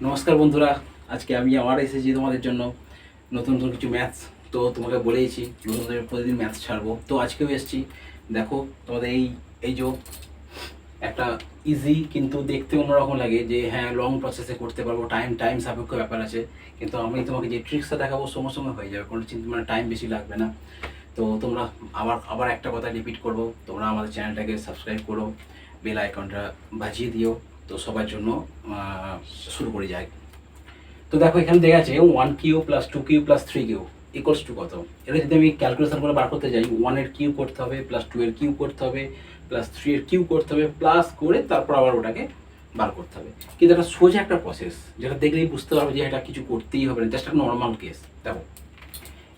নমস্কার বন্ধুরা, আজকে আমি আবার এসেছি তোমাদের জন্য নতুন নতুন কিছু ম্যাথস। তো তোমাকে বলেইছি নতুন নতুন প্রতিদিন ম্যাথস ছাড়বো, তো আজকেও এসেছি। দেখো তোমাদের এই এই যে একটা ইজি কিন্তু দেখতে অন্যরকম লাগে যে হ্যাঁ লং প্রসেসে করতে পারবো, টাইম সাপেক্ষ ব্যাপার আছে, কিন্তু আমি তোমাকে যে ট্রিক্সটা দেখাবো সঙ্গে সঙ্গে হয়ে যাবে, কোনো চিন্তা মানে টাইম বেশি লাগবে না। তো তোমরা আবার আবার একটা কথা রিপিট করবো, তোমরা আমাদের চ্যানেলটাকে সাবস্ক্রাইব করো, বেল আইকনটা বাজিয়ে দিও। তো সবার জন্য শুরু করে যায়। তো দেখো এখানে দেখা আছে 1 Q plus 2 Q plus 3 Q equals to কত। এটা যদি আমি ক্যালকুলেশন করে বার করতে যাই, 1 এর কিউ করতে হবে, প্লাস 2 এর কিউ করতে হবে, প্লাস 3 এর কিউ করতে হবে, প্লাস করে তারপর আবার ওটাকে বার করতে হবে। কিন্তু এটা সোজা একটা প্রসেস, যেটা দেখলেই বুঝতে পারবে যে এটা কিছু করতেই হবে না, জাস্ট একটা নর্মাল কেস। দেখো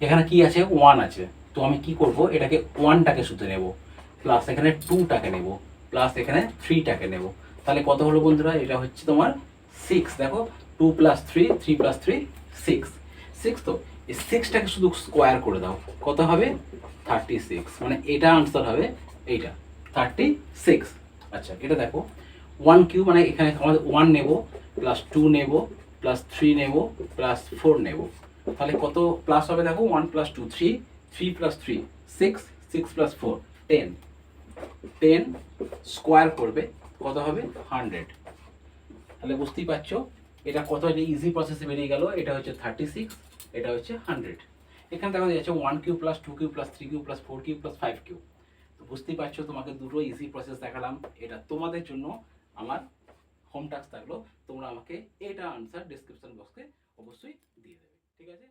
এখানে কি আছে, 1 আছে, তো আমি কি করব, এটাকে 1টাকে শুধু নেব, প্লাস এখানে 2টাকে নেব, প্লাস এখানে 3টাকে নেব। তাহলে কত হলো বন্ধুরা, এটা হচ্ছে তোমার 6। দেখো 2 প্লাস 3, 3 প্লাস 3 6, 6। তো এই 6টাকে শুধু স্কোয়ার করে দাও, কত হবে 36, মানে এটা আনসার হবে এইটা 36। আচ্ছা এটা দেখো 1 কিউ মানে এখানে আমাদের 1 নেব, প্লাস 2 নেব, প্লাস 3 নেব, প্লাস 4 নেব। তাহলে কত প্লাস হবে, দেখো 1 প্লাস 2 3, 3 প্লাস 3 6, 6 প্লাস 4 10, 10 স্কোয়ার করবে কত হবে 100। তাহলে বুঝতেই পারছো এটা কত ইজি প্রসেসে বেরিয়ে গেল। এটা হচ্ছে 36, এটা হচ্ছে 100। এখানে দেখা যাচ্ছে 1 Q plus 2 Q plus 3 Q plus 4 Q plus 5 Q. তো বুঝতেই পারছো তোমাকে দুটো ইজি প্রসেস দেখালাম, এটা তোমাদের জন্য আমার হোম টাস্ক থাকলো, তোমরা আমাকে এটা আনসার ডিসক্রিপশন বক্সে অবশ্যই দিয়ে দেবে, ঠিক আছে।